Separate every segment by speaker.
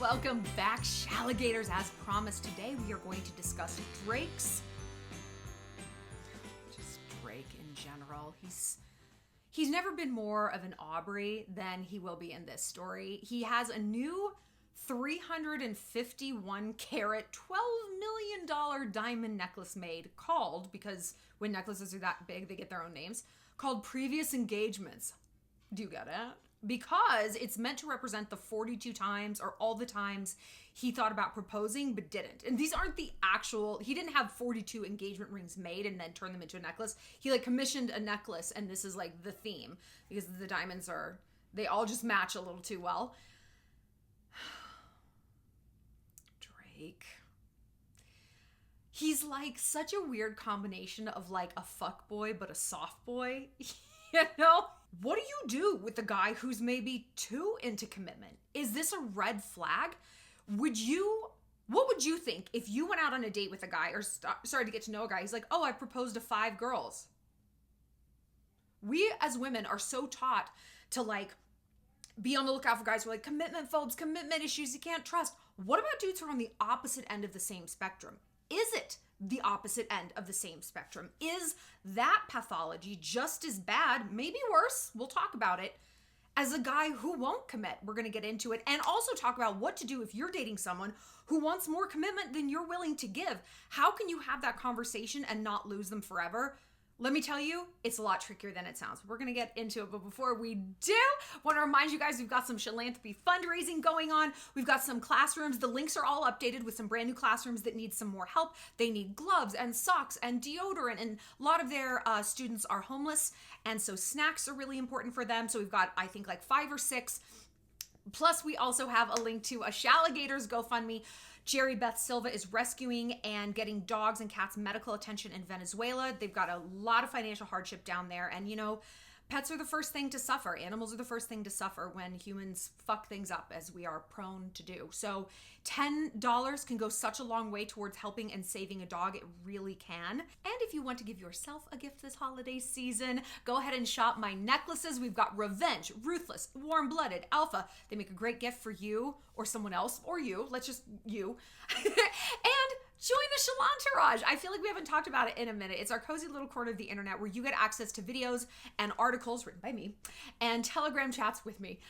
Speaker 1: Welcome back, Shalligators. As promised, today we are going to discuss DRAKES. Just Drake in general. He's never been more of an Aubrey than he will be in this story. He has a new 351 carat, $12 million diamond necklace made called, because when necklaces are that big, they get their own names, called Previous Engagements. Do you get it? Because it's meant to represent the 42 times or all the times he thought about proposing but didn't. And these aren't the actual, he didn't have 42 engagement rings made and then turn them into a necklace. He commissioned a necklace, and this is the theme because the diamonds they all just match a little too well. Drake. He's such a weird combination of a fuckboy but a soft boy, you know? What do you do with a guy who's maybe too into commitment? Is this a red flag? What would you think if you went out on a date with a guy or started to get to know a guy? He's like, oh, I proposed to 5 girls. We as women are so taught to be on the lookout for guys who are commitment phobes, commitment issues, you can't trust. What about dudes who are on the opposite end of the same spectrum? Is it the opposite end of the same spectrum? Is that pathology just as bad, maybe worse, we'll talk about it, as a guy who won't commit? We're going to get into it and also talk about what to do if you're dating someone who wants more commitment than you're willing to give. How can you have that conversation and not lose them forever? Let me tell you, it's a lot trickier than it sounds. We're going to get into it, but before we do, I want to remind you guys we've got some philanthropy fundraising going on. We've got some classrooms. The links are all updated with some brand new classrooms that need some more help. They need gloves and socks and deodorant, and a lot of their students are homeless, and so snacks are really important for them. So we've got, I think, 5 or 6. Plus, we also have a link to a Shalligators GoFundMe. Jerry Beth Silva is rescuing and getting dogs and cats medical attention in Venezuela. They've got a lot of financial hardship down there. And, pets are the first thing to suffer. Animals are the first thing to suffer when humans fuck things up, as we are prone to do. So $10 can go such a long way towards helping and saving a dog. It really can. And if you want to give yourself a gift this holiday season, go ahead and shop my necklaces. We've got Revenge, Ruthless, Warm-Blooded, Alpha. They make a great gift for you or someone else, or you. Let's just you. And join the Shallon. I feel like we haven't talked about it in a minute. It's our cozy little corner of the internet where you get access to videos and articles written by me and Telegram chats with me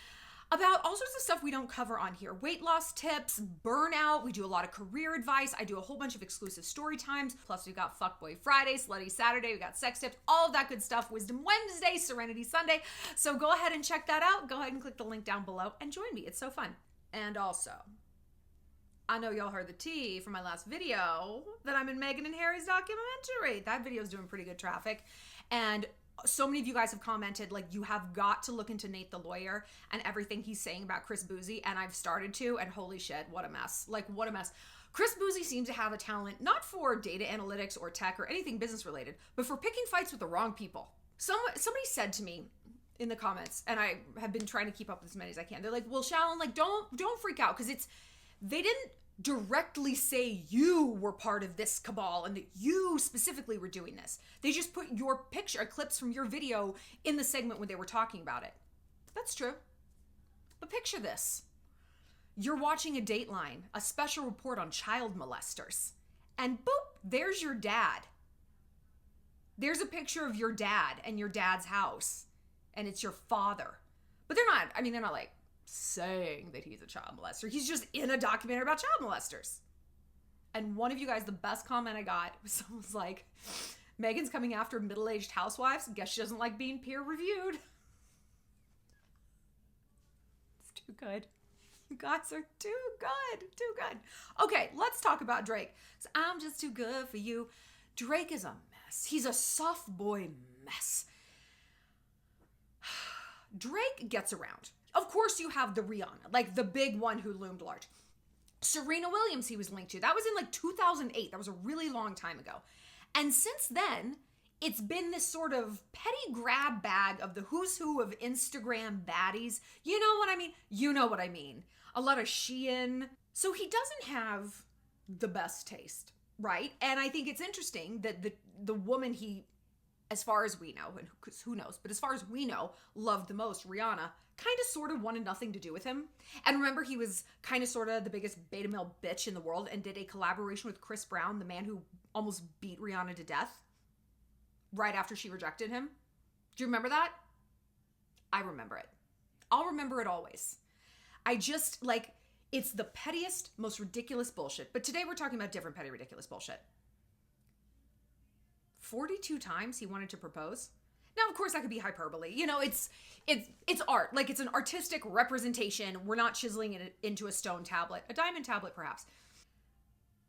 Speaker 1: about all sorts of stuff we don't cover on here. Weight loss tips, burnout. We do a lot of career advice. I do a whole bunch of exclusive story times. Plus we've got Fuckboy Friday, Slutty Saturday. We got sex tips, all of that good stuff. Wisdom Wednesday, Serenity Sunday. So go ahead and check that out. Go ahead and click the link down below and join me. It's so fun. And also, I know y'all heard the tea from my last video that I'm in Meghan and Harry's documentary. That video is doing pretty good traffic. And so many of you guys have commented, you have got to look into Nate the lawyer and everything he's saying about Chris Boozy. And I've started to, and holy shit, what a mess. What a mess. Chris Boozy seems to have a talent, not for data analytics or tech or anything business related, but for picking fights with the wrong people. Somebody said to me in the comments, and I have been trying to keep up with as many as I can. They're like, well, Shallon, don't freak out, because they didn't directly say you were part of this cabal and that you specifically were doing this. They just put your picture, clips from your video in the segment when they were talking about it. That's true. But picture this. You're watching a Dateline, a special report on child molesters, and boop, there's your dad. There's a picture of your dad and your dad's house, and it's your father. But they're not saying that he's a child molester. He's just in a documentary about child molesters. And one of you guys, the best comment I got was someone's like, Meghan's coming after middle-aged housewives. Guess she doesn't like being peer-reviewed. It's too good. You guys are too good. Too good. Okay, let's talk about Drake. So I'm just too good for you. Drake is a mess. He's a soft boy mess. Drake gets around. Of course you have the Rihanna, the big one who loomed large. Serena Williams he was linked to. That was in 2008. That was a really long time ago. And since then, it's been this sort of petty grab bag of the who's who of Instagram baddies. You know what I mean? You know what I mean. A lot of Shein. So he doesn't have the best taste, right? And I think it's interesting that the woman he as far as we know, and who knows, but as far as we know, loved the most, Rihanna, kind of sort of wanted nothing to do with him. And remember, he was kind of sort of the biggest beta male bitch in the world and did a collaboration with Chris Brown, the man who almost beat Rihanna to death right after she rejected him. Do you remember that? I remember it. I'll remember it always. I just, like, it's the pettiest, most ridiculous bullshit. But today we're talking about different petty, ridiculous bullshit. 42 times he wanted to propose. Now, of course, that could be hyperbole. You know, it's art. Like, it's an artistic representation. We're not chiseling it into a stone tablet, a diamond tablet, perhaps.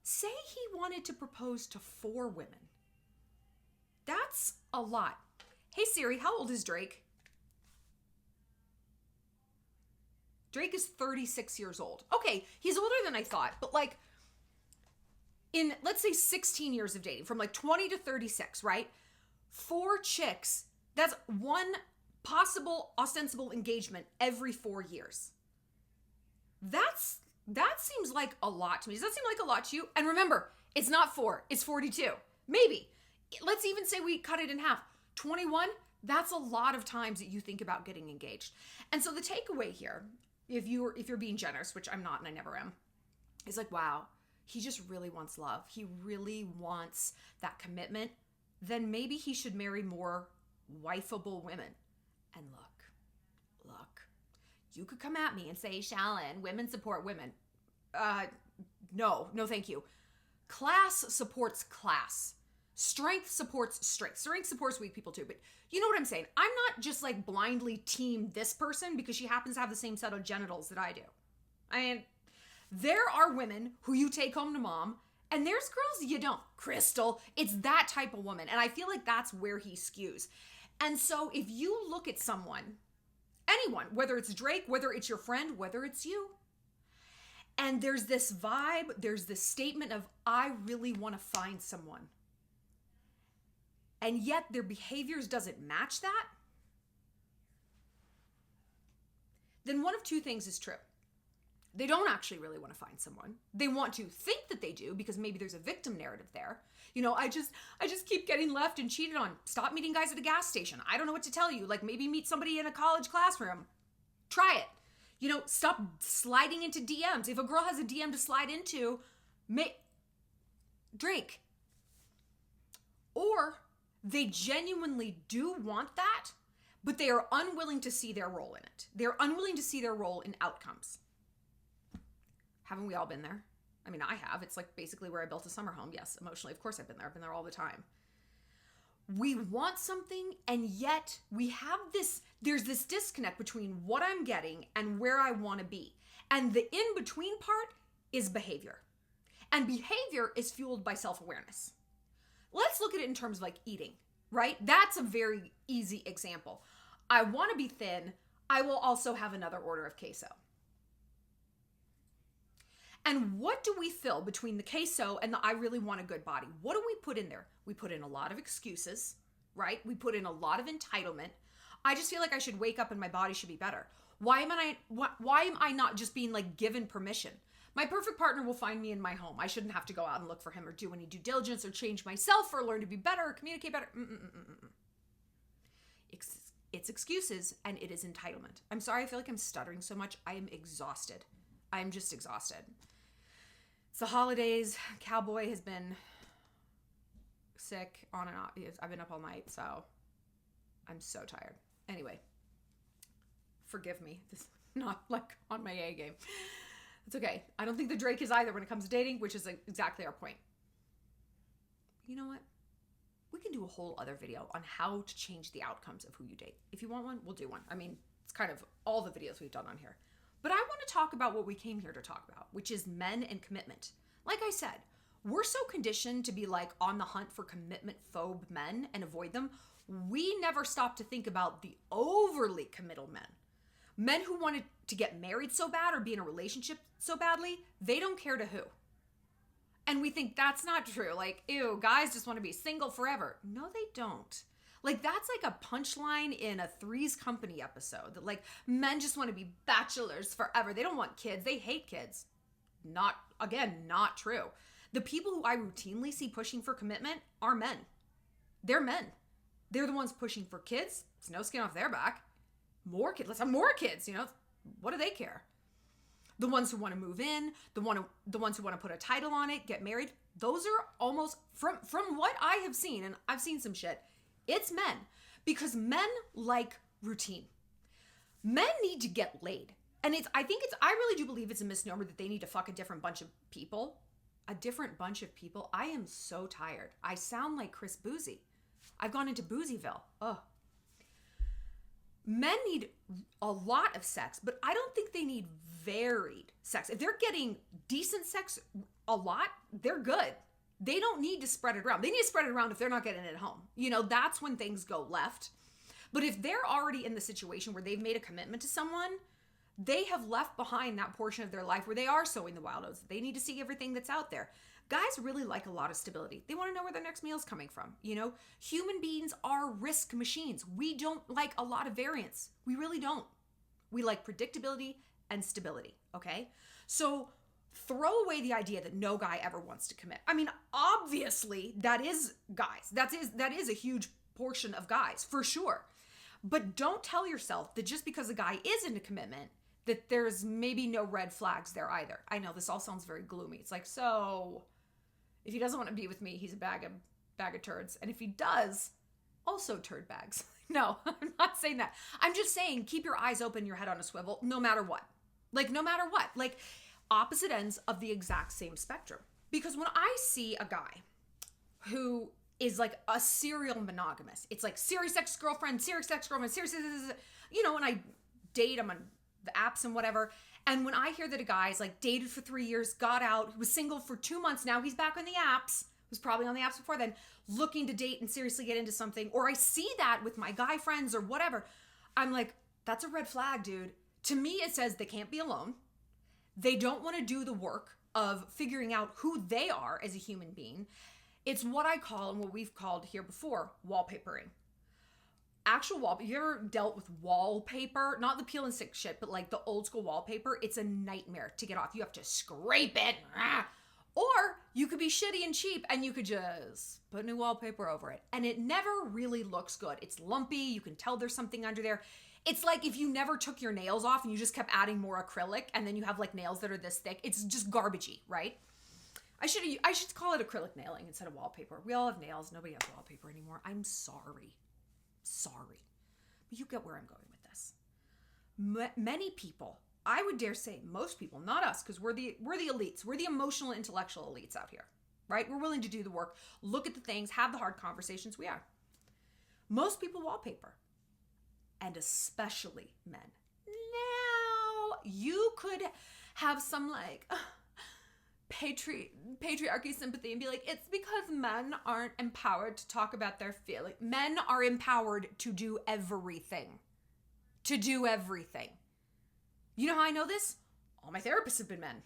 Speaker 1: Say he wanted to propose to 4 women. That's a lot. Hey, Siri, how old is Drake? Drake is 36 years old. Okay, he's older than I thought, but like, in, let's say 16 years of dating, from like 20 to 36, right? 4 chicks, that's 1 possible ostensible engagement every 4 years. That seems like a lot to me. Does that seem like a lot to you? And remember, it's not 4, it's 42. Maybe. Let's even say we cut it in half. 21, that's a lot of times that you think about getting engaged. And so the takeaway here, if you're being generous, which I'm not and I never am, is like, wow, he just really wants love. He really wants that commitment. Then maybe he should marry more wifeable women. And look, you could come at me and say, Shallon, women support women. No, thank you. Class supports class. Strength supports strength. Strength supports weak people too, but you know what I'm saying? I'm not just like blindly team this person because she happens to have the same set of genitals that I do. I mean, there are women who you take home to mom, and there's girls you don't. Crystal, it's that type of woman, and I feel like that's where he skews. And so if you look at someone, anyone, whether it's Drake, whether it's your friend, whether it's you, and there's this vibe, there's this statement of, I really want to find someone, and yet their behaviors doesn't match that, then one of 2 things is true. They don't actually really want to find someone. They want to think that they do because maybe there's a victim narrative there. You know, I just keep getting left and cheated on. Stop meeting guys at a gas station. I don't know what to tell you. Like, maybe meet somebody in a college classroom. Try it. You know, stop sliding into DMs. If a girl has a DM to slide into, Drake. Or they genuinely do want that, but they are unwilling to see their role in it. They're unwilling to see their role in outcomes. Haven't we all been there? I mean, I have. It's like basically where I built a summer home. Yes, emotionally, of course I've been there. I've been there all the time. We want something, and yet we have there's this disconnect between what I'm getting and where I want to be. And the in-between part is behavior. And behavior is fueled by self-awareness. Let's look at it in terms of like eating, right? That's a very easy example. I want to be thin. I will also have another order of queso. And what do we fill between the queso and the I really want a good body? What do we put in there? We put in a lot of excuses, right? We put in a lot of entitlement. I just feel like I should wake up and my body should be better. Why am I not just being like given permission? My perfect partner will find me in my home. I shouldn't have to go out and look for him or do any due diligence or change myself or learn to be better or communicate better. It's excuses and it is entitlement. I'm sorry, I feel like I'm stuttering so much. I am exhausted. I'm just exhausted. It's the holidays. Cowboy has been sick on and off. I've been up all night, so I'm so tired. Anyway, forgive me. This is not like on my A game. It's okay. I don't think the Drake is either when it comes to dating, which is exactly our point. You know what? We can do a whole other video on how to change the outcomes of who you date. If you want one, we'll do one. I mean, it's kind of all the videos we've done on here. But I want to talk about what we came here to talk about, which is men and commitment. Like I said, we're so conditioned to be like on the hunt for commitment-phobe men and avoid them. We never stop to think about the overly committal men. Men who wanted to get married so bad or be in a relationship so badly, they don't care to who. And we think that's not true. Like, ew, guys just want to be single forever. No, they don't. Like, that's like a punchline in a Three's Company episode. That like, men just want to be bachelors forever. They don't want kids. They hate kids. Not true. The people who I routinely see pushing for commitment are men. They're men. They're the ones pushing for kids. It's no skin off their back. More kids. Let's have more kids. What do they care? The ones who want to move in, the ones who want to put a title on it, get married. Those are almost, from what I have seen, and I've seen some shit, it's men. Because men like routine. Men need to get laid. And I really do believe it's a misnomer that they need to fuck a different bunch of people. A different bunch of people? I am so tired. I sound like Chris Boozy. I've gone into Boozyville. Ugh. Men need a lot of sex, but I don't think they need varied sex. If they're getting decent sex a lot, they're good. They don't need to spread it around. They need to spread it around if they're not getting it at home. That's when things go left. But if they're already in the situation where they've made a commitment to someone, they have left behind that portion of their life where they are sowing the wild oats. They need to see everything that's out there. Guys really like a lot of stability. They want to know where their next meal is coming from. Human beings are risk machines. We don't like a lot of variance. We really don't. We like predictability and stability, okay? So throw away the idea that no guy ever wants to commit. I mean, obviously that is guys. That is a huge portion of guys, for sure. But don't tell yourself that just because a guy is into commitment, that there's maybe no red flags there either. I know this all sounds very gloomy. It's like, so if he doesn't want to be with me, he's a bag of turds. And if he does, also turd bags. No, I'm not saying that. I'm just saying keep your eyes open, your head on a swivel, no matter what. No matter what. Opposite ends of the exact same spectrum. Because when I see a guy who is like a serial monogamous, it's like serious ex-girlfriend, serious ex-girlfriend, serious, when I date him on the apps and whatever. And when I hear that a guy's like dated for 3 years, got out, was single for 2 months, now he's back on the apps, was probably on the apps before then, looking to date and seriously get into something, or I see that with my guy friends or whatever, I'm like, that's a red flag, dude. To me, it says they can't be alone. They don't want to do the work of figuring out who they are as a human being. It's what I call, and what we've called here before, wallpapering. Actual wallpaper. You ever dealt with wallpaper? Not the peel and stick shit, but like the old school wallpaper. It's a nightmare to get off. You have to scrape it. Or you could be shitty and cheap and you could just put new wallpaper over it. And it never really looks good. It's lumpy. You can tell there's something under there. It's like if you never took your nails off and you just kept adding more acrylic and then you have like nails that are this thick. It's just garbagey, right? I should call it acrylic nailing instead of wallpaper. We all have nails. Nobody has wallpaper anymore. I'm sorry. But you get where I'm going with this. Many people, I would dare say most people, not us, because we're the elites. We're the emotional, intellectual elites out here, right? We're willing to do the work, look at the things, have the hard conversations. We are. Most people wallpaper, and especially men. Now, you could have some like patriarchy sympathy and be like, it's because men aren't empowered to talk about their feelings. Men are empowered to do everything. You know how I know this? All my therapists have been men.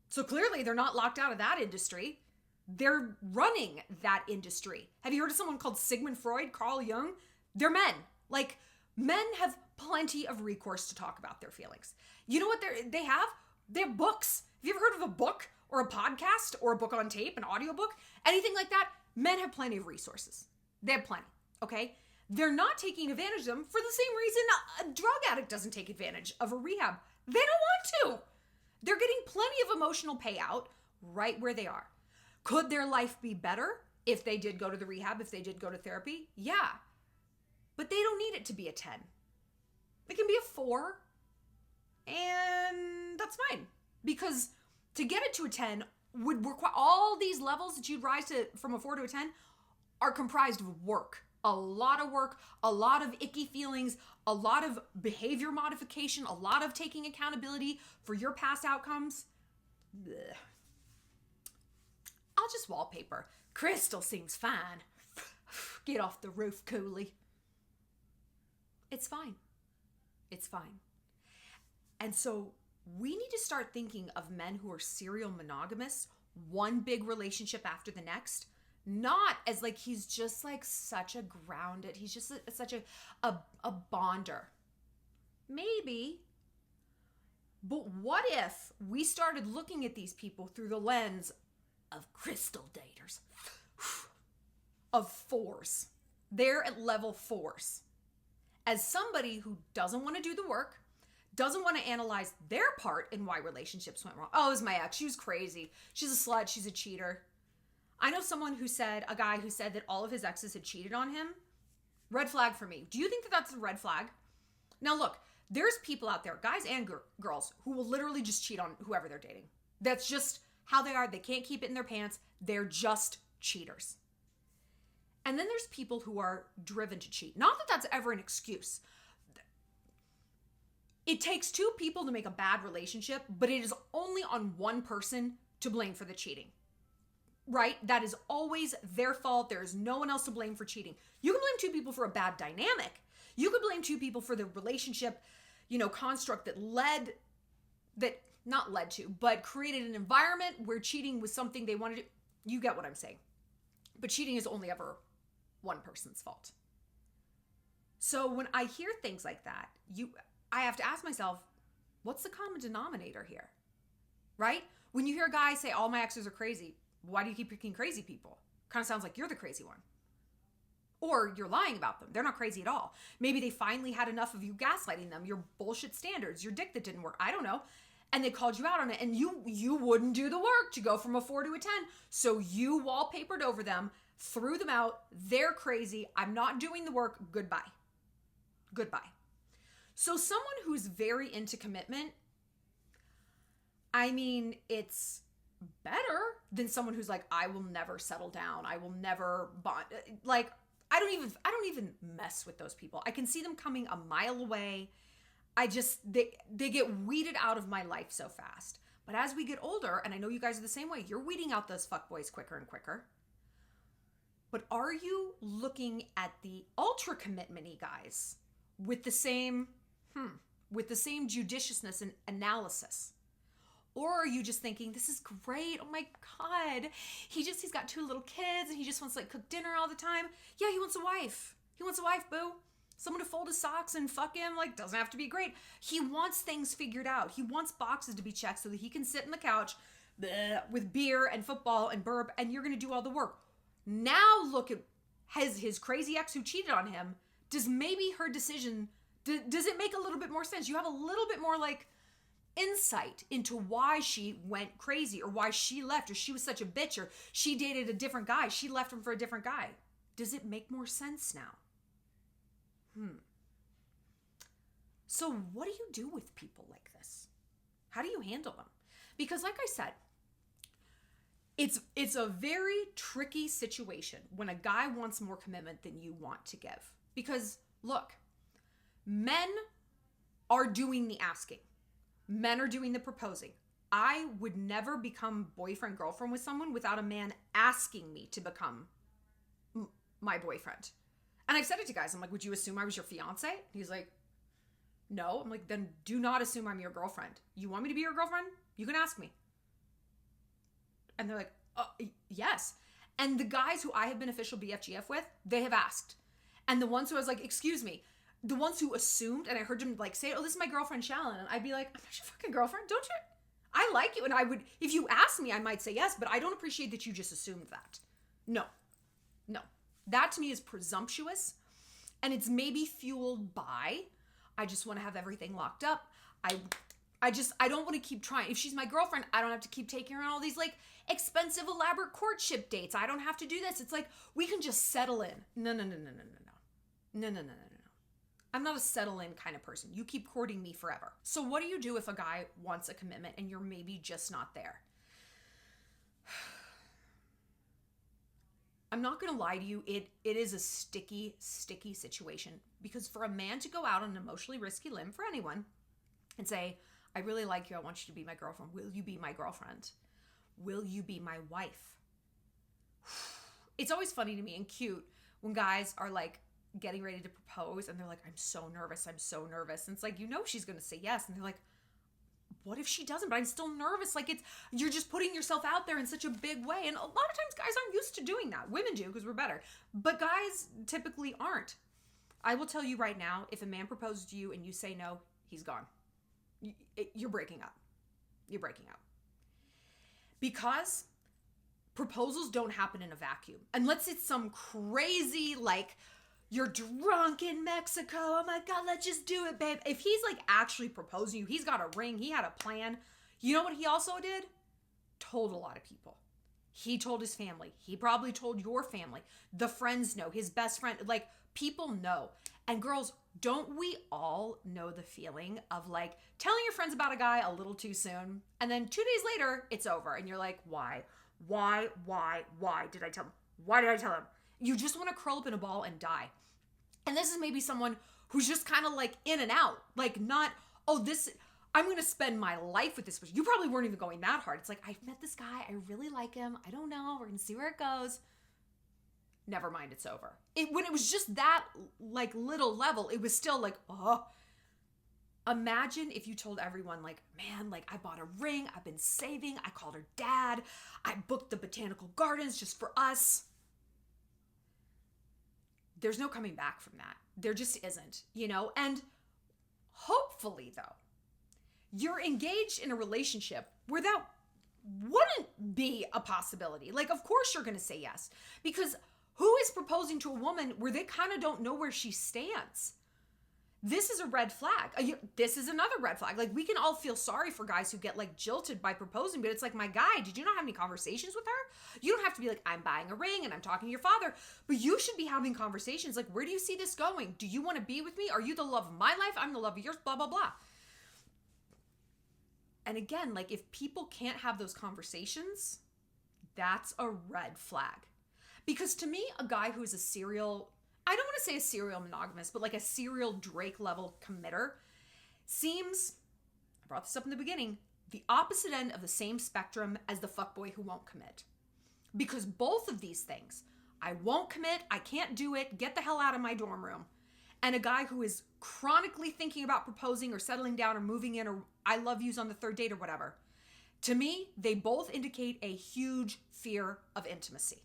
Speaker 1: So clearly they're not locked out of that industry. They're running that industry. Have you heard of someone called Sigmund Freud, Carl Jung? They're men. Like, men have plenty of recourse to talk about their feelings. You know what they have? They have books. Have you ever heard of a book or a podcast or a book on tape, an audiobook, anything like that? Men have plenty of resources. They have plenty, okay? They're not taking advantage of them for the same reason a drug addict doesn't take advantage of a rehab. They don't want to. They're getting plenty of emotional payout right where they are. Could their life be better if they did go to the rehab, if they did go to therapy? Yeah. But they don't need it to be a 10. It can be a 4. And that's fine. Because to get it to a 10 would require all these levels that you'd rise to from a 4 to a 10 are comprised of work. A lot of work, a lot of icky feelings, a lot of behavior modification, a lot of taking accountability for your past outcomes. Blech. I'll just wallpaper. Crystal seems fine. Get off the roof, Cooley. It's fine. It's fine. And so we need to start thinking of men who are serial monogamous, one big relationship after the next, not as like he's just like such a grounded, he's just such a bonder. Maybe. But what if we started looking at these people through the lens of crystal daters, of 4s, They're at level 4s. As somebody who doesn't want to do the work, doesn't want to analyze their part in why relationships went wrong. Oh, it was my ex. She was crazy. She's a slut. She's a cheater. I know a guy who said that all of his exes had cheated on him. Red flag for me. Do you think that that's a red flag? Now look, there's people out there, guys and girls, who will literally just cheat on whoever they're dating. That's just how they are. They can't keep it in their pants. They're just cheaters. And then there's people who are driven to cheat. Not that that's ever an excuse. It takes two people to make a bad relationship, but it is only on one person to blame for the cheating. Right? That is always their fault. There is no one else to blame for cheating. You can blame two people for a bad dynamic. You could blame two people for the relationship, construct but created an environment where cheating was something they wanted to. You get what I'm saying. But cheating is only ever one person's fault. So when I hear things like that, I have to ask myself, what's the common denominator here? Right? When you hear a guy say, all my exes are crazy, why do you keep picking crazy people? Kind of sounds like you're the crazy one. Or you're lying about them. They're not crazy at all. Maybe they finally had enough of you gaslighting them, your bullshit standards, your dick that didn't work. I don't know. And they called you out on it, and you wouldn't do the work to go from a 4 to a 10. So you wallpapered over them, threw them out. They're crazy. I'm not doing the work. Goodbye. So someone who's very into commitment, it's better than someone who's like, I will never settle down. I will never bond. Like, I don't even mess with those people. I can see them coming a mile away. They get weeded out of my life so fast. But as we get older, and I know you guys are the same way, you're weeding out those fuckboys quicker and quicker. But are you looking at the ultra commitment-y guys with the same judiciousness and analysis? Or are you just thinking, this is great, oh my God, he's got 2 little kids and he just wants to cook dinner all the time. Yeah, he wants a wife. Boo. Someone to fold his socks and fuck him, doesn't have to be great. He wants things figured out. He wants boxes to be checked so that he can sit on the couch with beer and football and burp, and you're going to do all the work. Now look at his crazy ex who cheated on him. Does maybe her decision, does it make a little bit more sense? You have a little bit more insight into why she went crazy, or why she left, or she was such a bitch, or she dated a different guy. She left him for a different guy. Does it make more sense now? So what do you do with people like this? How do you handle them? Because like I said, it's a very tricky situation when a guy wants more commitment than you want to give. Because look, men are doing the asking. Men are doing the proposing. I would never become boyfriend, girlfriend with someone without a man asking me to become my boyfriend. And I've said it to guys. I'm like, would you assume I was your fiance? He's like, no. I'm like, then do not assume I'm your girlfriend. You want me to be your girlfriend? You can ask me. And they're like, yes. And the guys who I have been official BFGF with, they have asked. And the ones who I was like, excuse me, the ones who assumed, and I heard them say, oh, this is my girlfriend, Shallon. And I'd be like, I'm not your fucking girlfriend. Don't you? I like you. And I would, if you asked me, I might say yes, but I don't appreciate that you just assumed that. No. That to me is presumptuous, and it's maybe fueled by, I just want to have everything locked up. I don't want to keep trying. If she's my girlfriend, I don't have to keep taking her on all these expensive, elaborate courtship dates. I don't have to do this. It's we can just settle in. No. I'm not a settle in kind of person. You keep courting me forever. So what do you do if a guy wants a commitment and you're maybe just not there? I'm not going to lie to you. It is a sticky situation, because for a man to go out on an emotionally risky limb for anyone and say, I really like you. I want you to be my girlfriend. Will you be my girlfriend? Will you be my wife? It's always funny to me and cute when guys are getting ready to propose and they're like, I'm so nervous. And it's she's going to say yes. And they're like, what if she doesn't? But I'm still nervous. You're just putting yourself out there in such a big way. And a lot of times guys aren't used to doing that. Women do, because we're better. But guys typically aren't. I will tell you right now, if a man proposes to you and you say no, he's gone. You're breaking up. Because proposals don't happen in a vacuum. Unless it's some crazy, You're drunk in Mexico. Oh my God, let's just do it, babe. If he's like actually proposing you, he's got a ring, he had a plan. You know what he also did? Told a lot of people. He told his family. He probably told your family. The friends know. His best friend. Like, people know. And girls, don't we all know the feeling of like telling your friends about a guy a little too soon, and then 2 days later, it's over. And you're like, why? Why did I tell him? Why did I tell him? You just want to curl up in a ball and die. And this is maybe someone who's just kind of like in and out. Like, not, oh, this, I'm going to spend my life with this person. You probably weren't even going that hard. It's like, I've met this guy. I really like him. I don't know. We're going to see where it goes. Never mind, it's over. When it was just that like little level, it was still like, oh. Imagine if you told everyone like, man, like I bought a ring. I've been saving. I called her dad. I booked the botanical gardens just for us. There's no coming back from that. There just isn't, you know? And hopefully though, you're engaged in a relationship where that wouldn't be a possibility. Like, of course you're going to say yes, because who is proposing to a woman where they kind of don't know where she stands? This is a red flag. This is another red flag. Like, we can all feel sorry for guys who get like jilted by proposing, but it's like, my guy, did you not have any conversations with her? You don't have to be like, I'm buying a ring and I'm talking to your father, but you should be having conversations like, where do you see this going? Do you want to be with me? Are you the love of my life? I'm the love of yours, blah, blah, blah. And again, like, if people can't have those conversations, that's a red flag. Because to me, a guy who is a serial, I don't want to say a serial monogamist, but like a serial Drake level committer seems, I brought this up in the beginning, the opposite end of the same spectrum as the fuckboy who won't commit. Because both of these things, I won't commit, I can't do it, get the hell out of my dorm room, and a guy who is chronically thinking about proposing or settling down or moving in or I love yous on the third date or whatever. To me, they both indicate a huge fear of intimacy.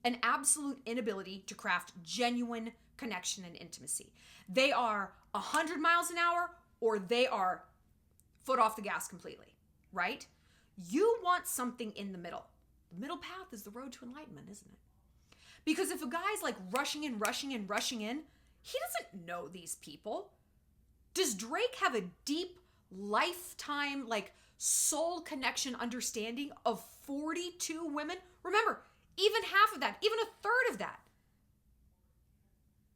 Speaker 1: An absolute inability to craft genuine connection and intimacy. They are 100 miles an hour or they are foot off the gas completely, right? You want something in the middle. The middle path is the road to enlightenment, isn't it? Because if a guy's like rushing in, he doesn't know these people. Does Drake have a deep lifetime, like soul connection understanding of 42 women? Remember, even half of that, even a third of that.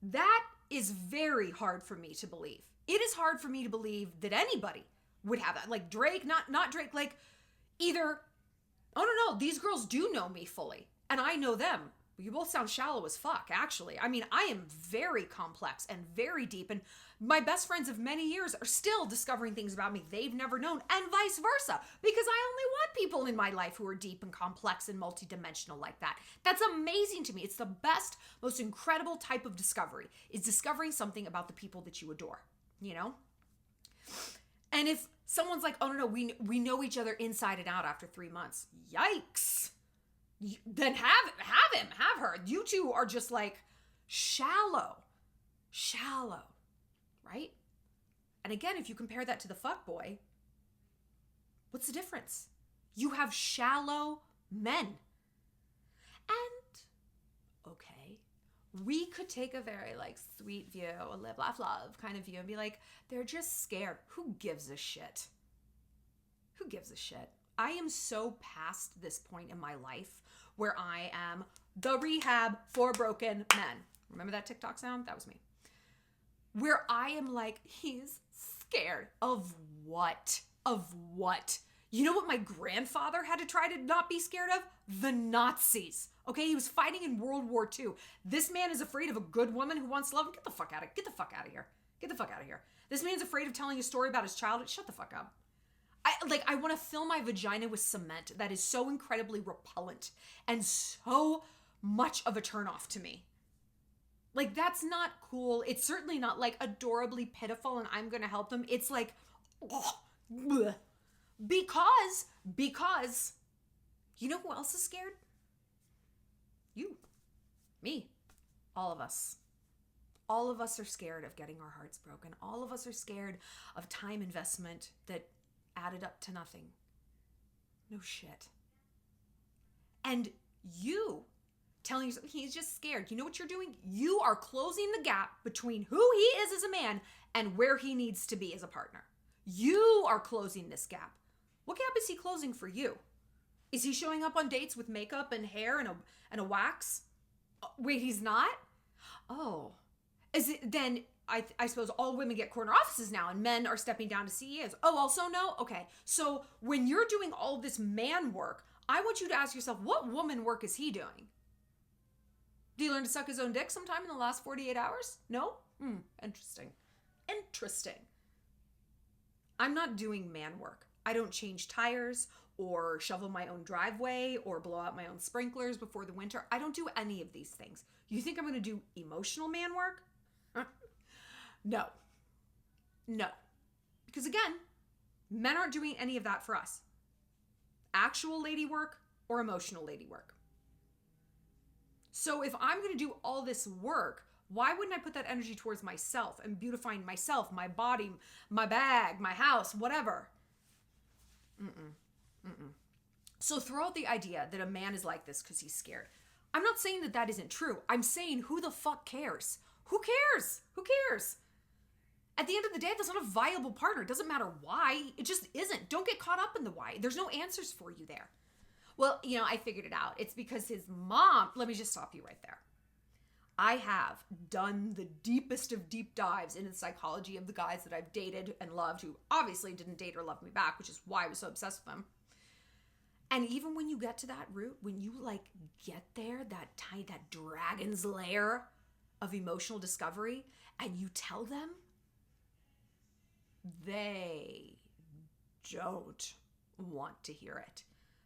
Speaker 1: That is very hard for me to believe. It is hard for me to believe that anybody would have that. Like Drake, not Drake, like either, oh no, these girls do know me fully and I know them. You both sound shallow as fuck, actually. I mean, I am very complex and very deep, and my best friends of many years are still discovering things about me they've never known, and vice versa, because I only want people in my life who are deep and complex and multidimensional like that. That's amazing to me. It's the best, most incredible type of discovery, is discovering something about the people that you adore, you know? And if someone's like, oh no, we know each other inside and out after 3 months, yikes. Then have her. You two are just like shallow, right? And again, if you compare that to the fuckboy, what's the difference? You have shallow men. And okay, we could take a very like sweet view, a live, laugh, love kind of view and be like, they're just scared. Who gives a shit? Who gives a shit? I am so past this point in my life where I am the rehab for broken men. Remember that TikTok sound? That was me. Where I am like, he's scared of what? Of what? You know what my grandfather had to try to not be scared of? The Nazis. Okay, he was fighting in World War II. This man is afraid of a good woman who wants love. Get the fuck out of here. Get the fuck out of here. This man's afraid of telling a story about his childhood. Shut the fuck up. I want to fill my vagina with cement. That is so incredibly repellent and so much of a turnoff to me. Like, that's not cool. It's certainly not like adorably pitiful and I'm going to help them. It's like, oh, bleh. Because, you know who else is scared? You, me, all of us. All of us are scared of getting our hearts broken. All of us are scared of time investment that added up to nothing. No shit. And you telling yourself he's just scared. You know what you're doing? You are closing the gap between who he is as a man and where he needs to be as a partner. You are closing this gap. What gap is he closing for you? Is he showing up on dates with makeup and hair and a wax? Wait, he's not? Oh. Is it then I suppose all women get corner offices now and men are stepping down to CEOs. Oh, also no? Okay. So when you're doing all this man work, I want you to ask yourself, what woman work is he doing? Did he learn to suck his own dick sometime in the last 48 hours? No? Interesting. Interesting. I'm not doing man work. I don't change tires or shovel my own driveway or blow out my own sprinklers before the winter. I don't do any of these things. You think I'm going to do emotional man work? No. No. Because again, men aren't doing any of that for us. Actual lady work or emotional lady work. So if I'm going to do all this work, why wouldn't I put that energy towards myself and beautifying myself, my body, my bag, my house, whatever? So throw out the idea that a man is like this because he's scared. I'm not saying that that isn't true. I'm saying who the fuck cares? Who cares? Who cares? At the end of the day, that's not a viable partner. It doesn't matter why. It just isn't. Don't get caught up in the why. There's no answers for you there. Well, I figured it out. It's because his mom, let me just stop you right there. I have done the deepest of deep dives into the psychology of the guys that I've dated and loved who obviously didn't date or love me back, which is why I was so obsessed with them. And even when you get to that root, when you get there, that dragon's lair of emotional discovery, and you tell them, they don't want to hear it.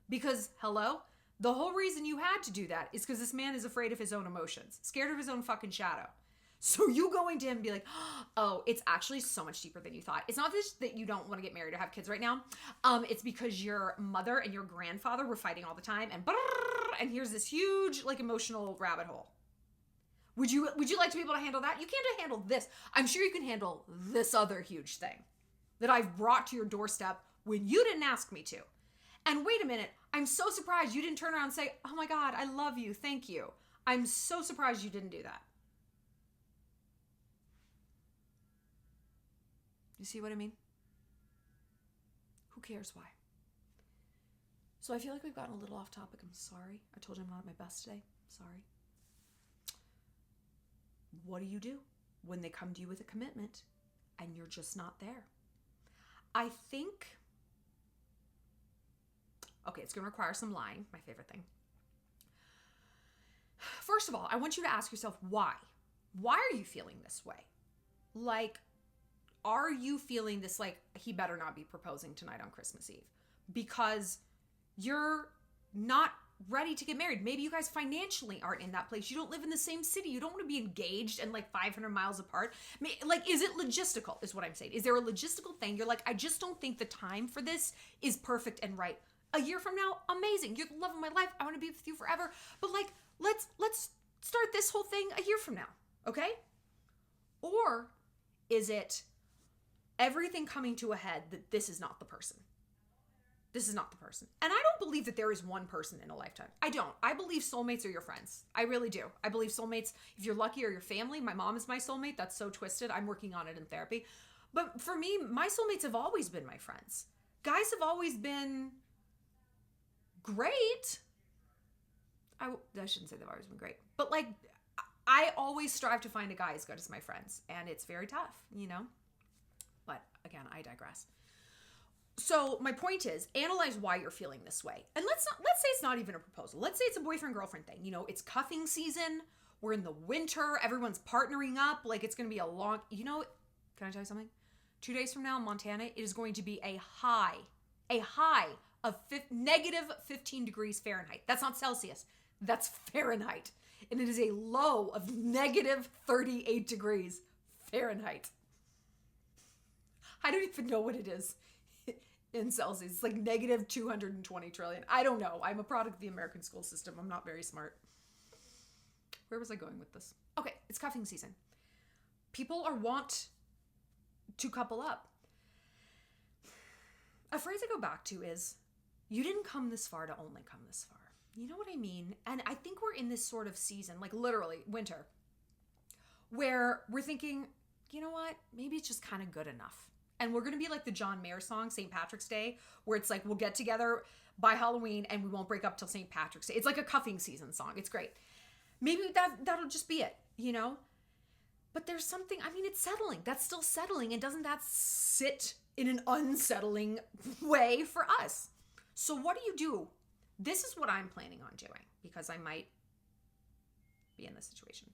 Speaker 1: Because, hello? The whole reason you had to do that is because this man is afraid of his own emotions, scared of his own fucking shadow. So you going to him and be like, oh, it's actually so much deeper than you thought. It's not just that you don't want to get married or have kids right now. It's because your mother and your grandfather were fighting all the time and here's this huge emotional rabbit hole. Would you like to be able to handle that? You can't handle this. I'm sure you can handle this other huge thing that I've brought to your doorstep when you didn't ask me to. And wait a minute, I'm so surprised you didn't turn around and say, oh my God, I love you, thank you. I'm so surprised you didn't do that. You see what I mean? Who cares why? So I feel like we've gotten a little off topic. I'm sorry. I told you I'm not at my best today. Sorry. What do you do when they come to you with a commitment and you're just not there? I think, okay, it's going to require some lying, my favorite thing. First of all, I want you to ask yourself why. Why are you feeling this way? Are you feeling this he better not be proposing tonight on Christmas Eve? Because you're not ready to get married. Maybe you guys financially aren't in that place. You don't live in the same city. You don't want to be engaged and 500 miles apart. Is it logistical is what I'm saying. Is there a logistical thing? You're I just don't think the time for this is perfect and right. A year from now, amazing. You're the love of my life. I want to be with you forever. But let's start this whole thing a year from now. Okay? Or is it everything coming to a head that this is not the person? This is not the person. And I don't believe that there is one person in a lifetime. I don't. I believe soulmates are your friends. I really do. I believe soulmates, if you're lucky, are your family. My mom is my soulmate. That's so twisted. I'm working on it in therapy. But for me, my soulmates have always been my friends. Guys have always been great. I shouldn't say they've always been great. But I always strive to find a guy as good as my friends. And it's very tough, But again, I digress. So my point is, analyze why you're feeling this way. And let's say it's not even a proposal. Let's say it's a boyfriend-girlfriend thing. It's cuffing season. We're in the winter. Everyone's partnering up. It's going to be a long, can I tell you something? 2 days from now in Montana, it is going to be a high of negative 15 degrees Fahrenheit. That's not Celsius. That's Fahrenheit. And it is a low of negative 38 degrees Fahrenheit. I don't even know what it is in Celsius. It's negative 220 trillion. I don't know. I'm a product of the American school system. I'm not very smart. Where was I going with this? Okay, it's cuffing season. People want to couple up. A phrase I go back to is, you didn't come this far to only come this far. You know what I mean? And I think we're in this sort of season, like literally winter, where we're thinking, you know what? Maybe it's just kind of good enough. And we're going to be like the John Mayer song, St. Patrick's Day, where it's like, we'll get together by Halloween and we won't break up till St. Patrick's Day. It's like a cuffing season song. It's great. Maybe that'll just be it, you know? But there's something, I mean, it's settling. That's still settling. And doesn't that sit in an unsettling way for us? So what do you do? This is what I'm planning on doing because I might be in this situation.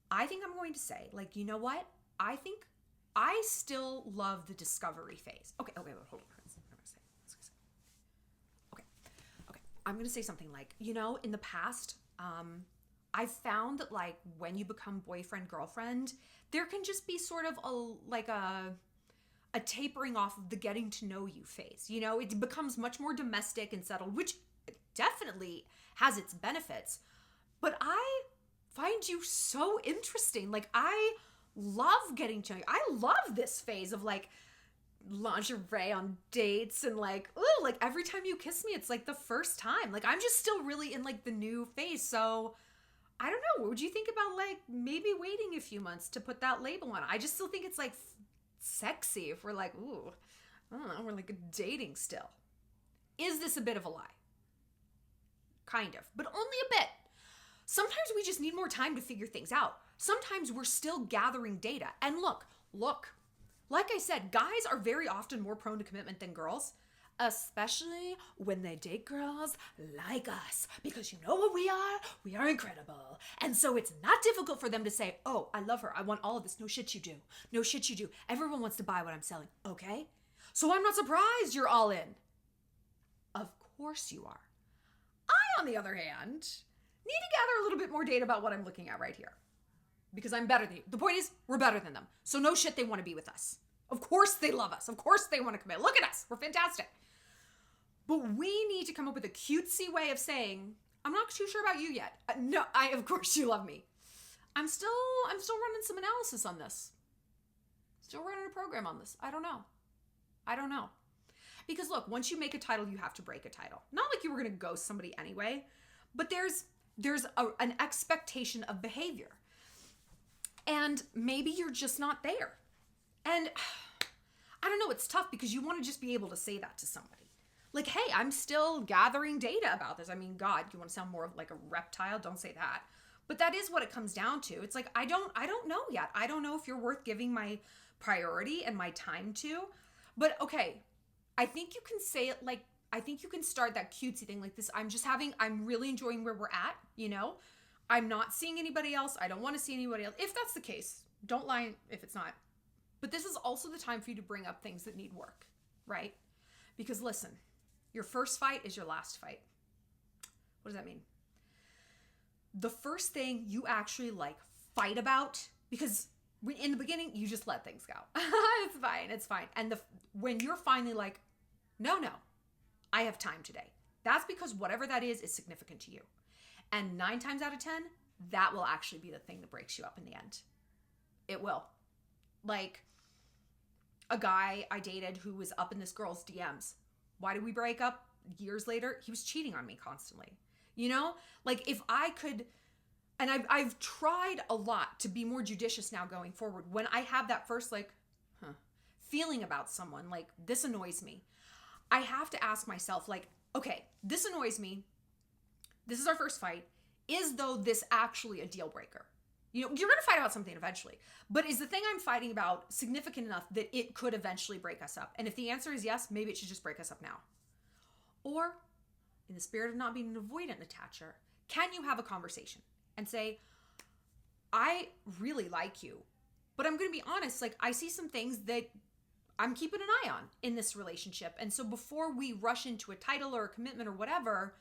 Speaker 1: I think I'm going to say, like, you know what? I think I still love the discovery phase. Okay, hold on. I'm going to say something like, you know, in the past, I've found that like when you become boyfriend, girlfriend, there can just be sort of a tapering off of the getting to know you phase. You know, it becomes much more domestic and settled, which definitely has its benefits. But I find you so interesting. Like, I love getting to know you. I love this phase of like lingerie on dates and like, ooh, like every time you kiss me, it's like the first time. Like, I'm just still really in like the new phase. So I don't know. What would you think about like maybe waiting a few months to put that label on? I just still think it's like sexy if we're like, ooh, I don't know, we're like dating still. Is this a bit of a lie? Kind of, but only a bit. Sometimes we just need more time to figure things out. Sometimes we're still gathering data. And look, like I said, guys are very often more prone to commitment than girls, especially when they date girls like us. Because you know what we are? We are incredible. And so it's not difficult for them to say, oh, I love her. I want all of this. No shit you do. No shit you do. Everyone wants to buy what I'm selling. Okay? So I'm not surprised you're all in. Of course you are. I, on the other hand, need to gather a little bit more data about what I'm looking at right here. Because I'm better than you. The point is, we're better than them. So no shit they want to be with us. Of course they love us. Of course they want to commit. Look at us. We're fantastic. But we need to come up with a cutesy way of saying, I'm not too sure about you yet. No, of course you love me. I'm still running some analysis on this. Still running a program on this. I don't know. Because look, once you make a title, you have to break a title. Not like you were going to ghost somebody anyway, but there's an expectation of behavior. And maybe you're just not there. And I don't know, it's tough because you want to just be able to say that to somebody. Like, hey, I'm still gathering data about this. I mean, God, you want to sound more of like a reptile? Don't say that. But that is what it comes down to. It's like, I don't know yet. I don't know if you're worth giving my priority and my time to. But okay, I think you can say it like, I think you can start that cutesy thing like this. I'm really enjoying where we're at, you know? I'm not seeing anybody else. I don't want to see anybody else. If that's the case, don't lie if it's not. But this is also the time for you to bring up things that need work, right? Because listen, your first fight is your last fight. What does that mean? The first thing you actually like fight about, because in the beginning, you just let things go. It's fine. And when you're finally like, no, I have time today. That's because whatever that is significant to you. And 9 times out of 10, that will actually be the thing that breaks you up in the end. It will. Like a guy I dated who was up in this girl's DMs. Why did we break up? Years later, he was cheating on me constantly. You know? Like if I could, and I've tried a lot to be more judicious now going forward. When I have that first feeling about someone, like this annoys me, I have to ask myself like, okay, this annoys me. This is our first fight. Is though this actually a deal breaker? You know, you're going to fight about something eventually, but is the thing I'm fighting about significant enough that it could eventually break us up? And if the answer is yes, maybe it should just break us up now. Or in the spirit of not being an avoidant attacher, can you have a conversation and say, I really like you, but I'm going to be honest, like I see some things that I'm keeping an eye on in this relationship. And so before we rush into a title or a commitment or whatever,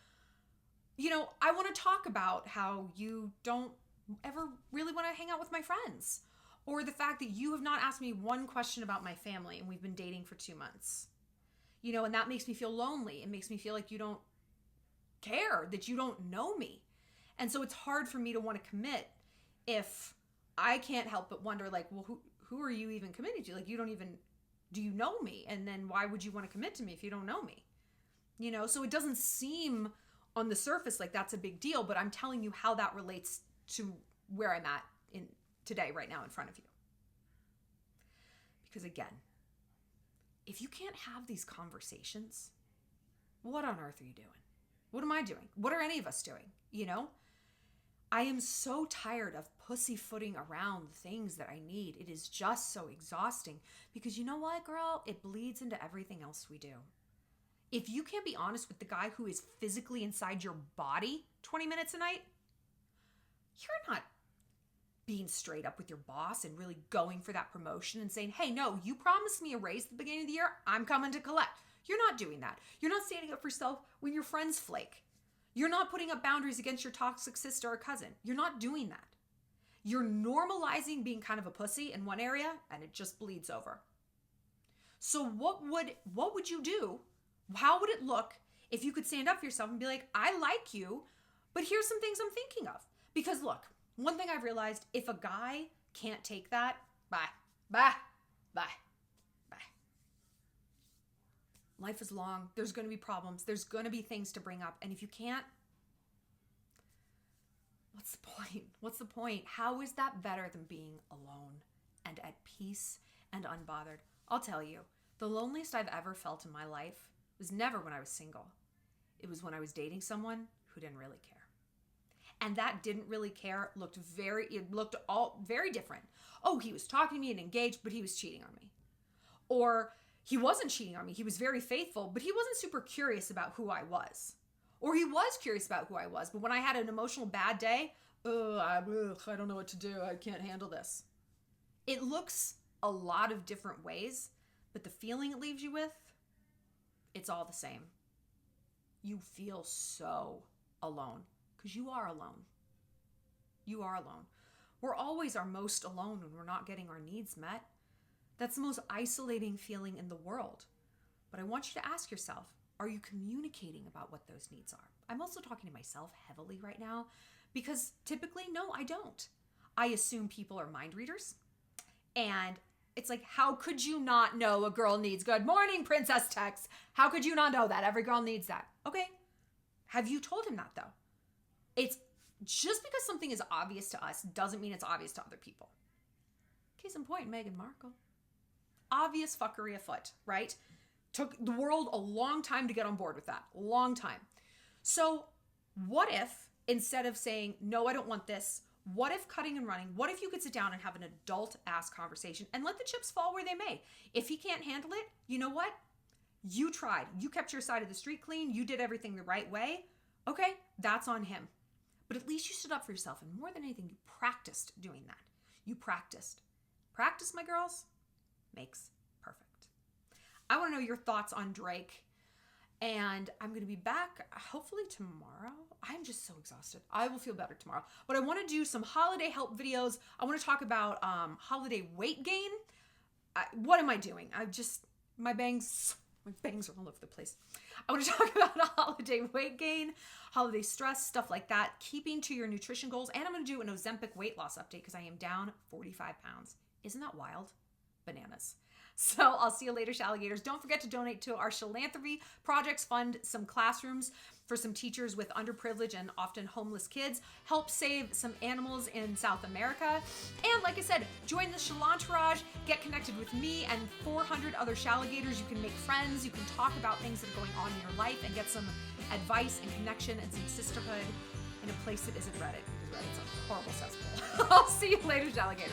Speaker 1: you know, I want to talk about how you don't ever really want to hang out with my friends, or the fact that you have not asked me one question about my family and we've been dating for 2 months, you know, and that makes me feel lonely. It makes me feel like you don't care, that you don't know me. And so it's hard for me to want to commit if I can't help but wonder like, well, who are you even committed to? Like, do you know me? And then why would you want to commit to me if you don't know me? You know, so it doesn't seem on the surface, like that's a big deal, but I'm telling you how that relates to where I'm at in today, right now in front of you. Because again, if you can't have these conversations, what on earth are you doing? What am I doing? What are any of us doing? You know? I am so tired of pussyfooting around the things that I need. It is just so exhausting because you know what, girl? It bleeds into everything else we do. If you can't be honest with the guy who is physically inside your body 20 minutes a night, you're not being straight up with your boss and really going for that promotion and saying, hey, no, you promised me a raise at the beginning of the year. I'm coming to collect. You're not doing that. You're not standing up for yourself when your friends flake. You're not putting up boundaries against your toxic sister or cousin. You're not doing that. You're normalizing being kind of a pussy in one area and it just bleeds over. So what would you do? How would it look if you could stand up for yourself and be like, I like you, but here's some things I'm thinking of. Because look, one thing I've realized, if a guy can't take that, bye, bye, bye, bye. Life is long. There's going to be problems. There's going to be things to bring up. And if you can't, what's the point? What's the point? How is that better than being alone and at peace and unbothered? I'll tell you, the loneliest I've ever felt in my life was never when I was single. It was when I was dating someone who didn't really care. And that didn't really care looked all very different. Oh, he was talking to me and engaged, but he was cheating on me. Or he wasn't cheating on me. He was very faithful, but he wasn't super curious about who I was. Or he was curious about who I was, but when I had an emotional bad day, I don't know what to do. I can't handle this. It looks a lot of different ways, but the feeling it leaves you with, it's all the same. You feel so alone because you are alone. You are alone. We're always our most alone when we're not getting our needs met. That's the most isolating feeling in the world. But I want you to ask yourself, are you communicating about what those needs are? I'm also talking to myself heavily right now because typically, no, I don't. I assume people are mind readers. And it's like, how could you not know a girl needs good morning, Princess Text? How could you not know that? Every girl needs that. Okay. Have you told him that though? It's just because something is obvious to us doesn't mean it's obvious to other people. Case in point, Meghan Markle. Obvious fuckery afoot, right? Took the world a long time to get on board with that. A long time. So what if, instead of saying, no, I don't want this, what if cutting and running, what if you could sit down and have an adult-ass conversation and let the chips fall where they may? If he can't handle it, you know what? You tried. You kept your side of the street clean. You did everything the right way. Okay, that's on him. But at least you stood up for yourself. And more than anything, you practiced doing that. You practiced. Practice, my girls, makes perfect. I want to know your thoughts on Drake. And I'm going to be back hopefully tomorrow. I'm just so exhausted. I will feel better tomorrow. But I want to do some holiday help videos. I want to talk about holiday weight gain. What am I doing? My bangs are all over the place. I want to talk about holiday weight gain, holiday stress, stuff like that, keeping to your nutrition goals. And I'm going to do an Ozempic weight loss update because I am down 45 pounds. Isn't that wild? Bananas. So I'll see you later, Shalligators. Don't forget to donate to our philanthropy projects, fund some classrooms for some teachers with underprivileged and often homeless kids, help save some animals in South America. And like I said, join the Shallantourage, get connected with me and 400 other Shalligators. You can make friends, you can talk about things that are going on in your life and get some advice and connection and some sisterhood in a place that isn't Reddit, because Reddit's a horrible cesspool. I'll see you later, Shalligators.